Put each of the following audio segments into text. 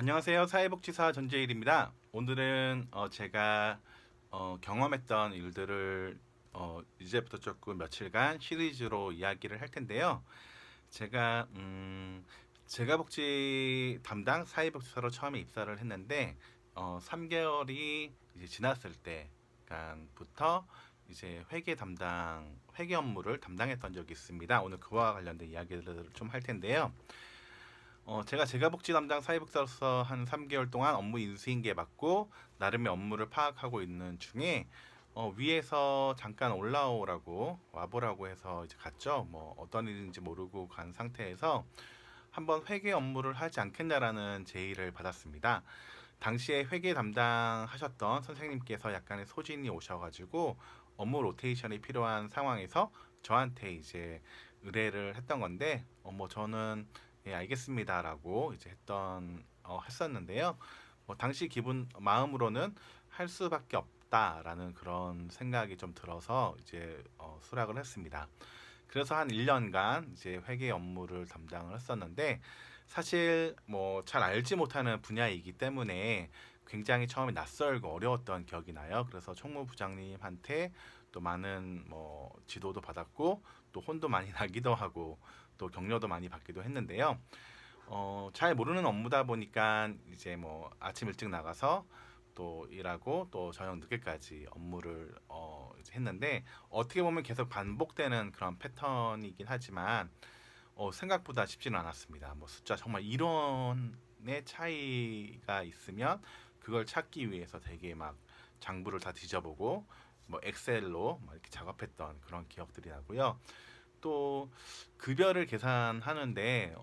안녕하세요. 사회복지사 전재일입니다. 오늘은 제가 경험했던 일들을 이제부터 조금 며칠간 시리즈로 이야기를 할 텐데요. 제가 재가복지 담당 사회복지사로 처음에 입사를 했는데 3개월이 이제 지났을 때부터 이제 회계 업무를 담당했던 적이 있습니다. 오늘 그와 관련된 이야기들을 좀 할 텐데요. 제가 재가복지 담당 사회복지사로서 한 3개월 동안 업무 인수인계 받고 나름의 업무를 파악하고 있는 중에 위에서 잠깐 올라오라고 와보라고 해서 이제 갔죠. 뭐 어떤 일인지 모르고 간 상태에서 한번 회계 업무를 하지 않겠냐라는 제의를 받았습니다. 당시에 회계 담당하셨던 선생님께서 약간의 소진이 오셔가지고 업무 로테이션이 필요한 상황에서 저한테 이제 의뢰를 했던 건데, 뭐 저는 예, 알겠습니다라고 이제 했었는데요. 뭐 당시 기분 마음으로는 할 수밖에 없다라는 그런 생각이 좀 들어서 이제 수락을 했습니다. 그래서 한 1년간 이제 회계 업무를 담당을 했었는데, 사실 뭐 잘 알지 못하는 분야이기 때문에 굉장히 처음에 낯설고 어려웠던 기억이 나요. 그래서 총무부장님한테 또 많은 뭐 지도도 받았고 또 혼도 많이 나기도 하고 또 격려도 많이 받기도 했는데요. 잘 모르는 업무다 보니까 이제 뭐 아침 일찍 나가서 또 일하고 또 저녁 늦게까지 업무를 이제 했는데, 어떻게 보면 계속 반복되는 그런 패턴이긴 하지만 생각보다 쉽지는 않았습니다. 뭐 숫자 정말 1원의 차이가 있으면 그걸 찾기 위해서 되게 막 장부를 다 뒤져보고 뭐 엑셀로 막 이렇게 작업했던 그런 기억들이 나고요. 또 급여를 계산하는데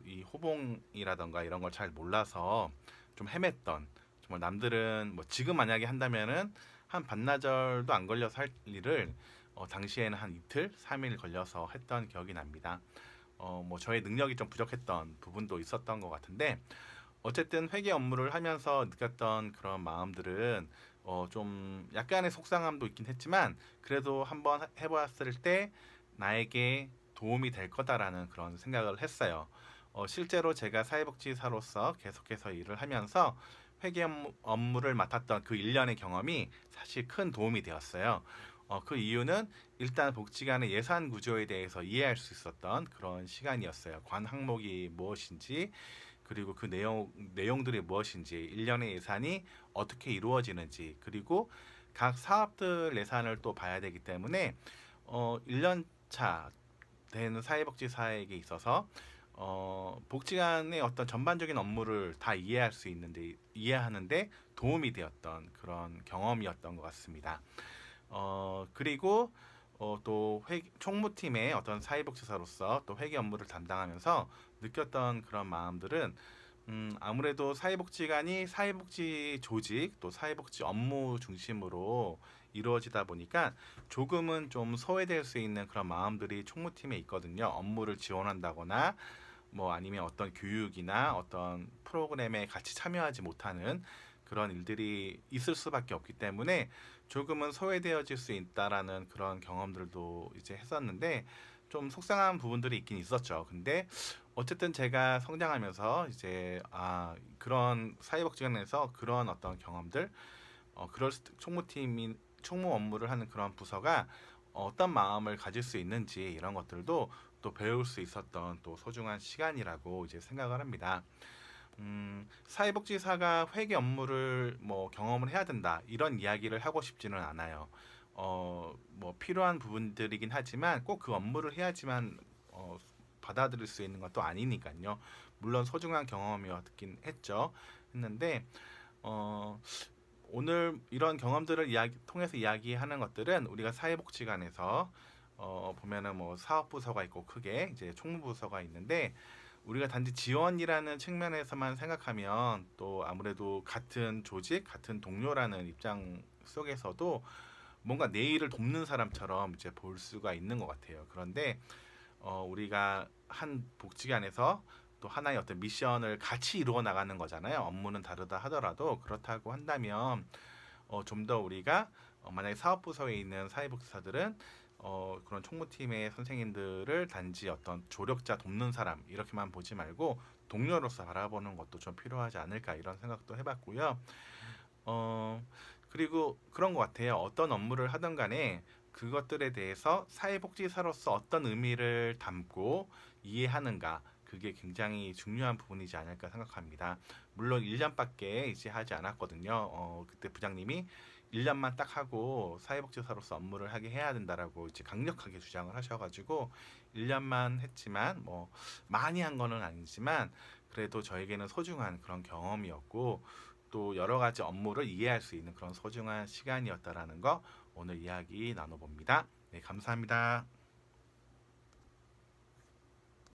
이 호봉이라던가 이런 걸 잘 몰라서 좀 헤맸던, 정말 남들은 뭐 지금 만약에 한다면은 한 반나절도 안 걸려서 할 일을 당시에는 한 이틀, 3일 걸려서 했던 기억이 납니다. 뭐 저의 능력이 좀 부족했던 부분도 있었던 것 같은데, 어쨌든 회계 업무를 하면서 느꼈던 그런 마음들은 좀 약간의 속상함도 있긴 했지만, 그래도 한번 해봤을 때 나에게 도움이 될 거다라는 그런 생각을 했어요. 실제로 제가 사회복지사로서 계속해서 일을 하면서 회계 업무를 맡았던 그 1년의 경험이 사실 큰 도움이 되었어요. 그 이유는 일단 복지관의 예산 구조에 대해서 이해할 수 있었던 그런 시간이었어요. 관 항목이 무엇인지, 그리고 그 내용들이 무엇인지, 1년의 예산이 어떻게 이루어지는지, 그리고 각 사업들 예산을 또 봐야 되기 때문에 1년 차 되는 사회복지사에게 있어서 복지관의 어떤 전반적인 업무를 다 이해하는데 도움이 되었던 그런 경험이었던 것 같습니다. 그리고 또 총무팀의 어떤 사회복지사로서 또 회계 업무를 담당하면서 느꼈던 그런 마음들은, 아무래도 사회복지관이 사회복지 조직 또 사회복지 업무 중심으로 이루어지다 보니까 조금은 좀 소외될 수 있는 그런 마음들이 총무팀에 있거든요. 업무를 지원한다거나 뭐 아니면 어떤 교육이나 어떤 프로그램에 같이 참여하지 못하는 그런 일들이 있을 수밖에 없기 때문에 조금은 소외되어질 수 있다라는 그런 경험들도 이제 했었는데, 좀 속상한 부분들이 있긴 있었죠. 근데 어쨌든 제가 성장하면서 이제 그런 사회복지관에서 그런 어떤 경험들, 총무 업무를 하는 그런 부서가 어떤 마음을 가질 수 있는지 이런 것들도 또 배울 수 있었던 또 소중한 시간이라고 이제 생각을 합니다. 사회복지사가 회계 업무를 뭐 경험을 해야 된다 이런 이야기를 하고 싶지는 않아요. 뭐 필요한 부분들이긴 하지만 꼭 그 업무를 해야지만 받아들일 수 있는 것도 아니니까요. 물론 소중한 경험이었긴 했는데 어, 오늘 이런 경험들을 통해서 이야기하는 것들은 우리가 사회복지관에서 보면은 뭐 사업부서가 있고 크게 이제 총무부서가 있는데, 우리가 단지 지원이라는 측면에서만 생각하면 또 아무래도 같은 조직, 같은 동료라는 입장 속에서도 뭔가 내 일을 돕는 사람처럼 이제 볼 수가 있는 것 같아요. 그런데 우리가 한 복지관에서 또 하나의 어떤 미션을 같이 이루어 나가는 거잖아요. 업무는 다르다 하더라도 그렇다고 한다면 좀 더 우리가 만약에 사업부서에 있는 사회복지사들은 그런 총무팀의 선생님들을 단지 어떤 조력자 돕는 사람 이렇게만 보지 말고 동료로서 바라보는 것도 좀 필요하지 않을까 이런 생각도 해봤고요. 어, 그리고 그런 것 같아요. 어떤 업무를 하든 간에 그것들에 대해서 사회복지사로서 어떤 의미를 담고 이해하는가 그게 굉장히 중요한 부분이지 않을까 생각합니다. 물론 1년밖에 이제 하지 않았거든요. 그때 부장님이 1년만 딱 하고 사회복지사로서 업무를 하게 해야 된다라고 이제 강력하게 주장을 하셔가지고 1년만 했지만 뭐 많이 한 거는 아니지만 그래도 저에게는 소중한 그런 경험이었고 또 여러 가지 업무를 이해할 수 있는 그런 소중한 시간이었다라는 거 오늘 이야기 나눠봅니다. 네, 감사합니다.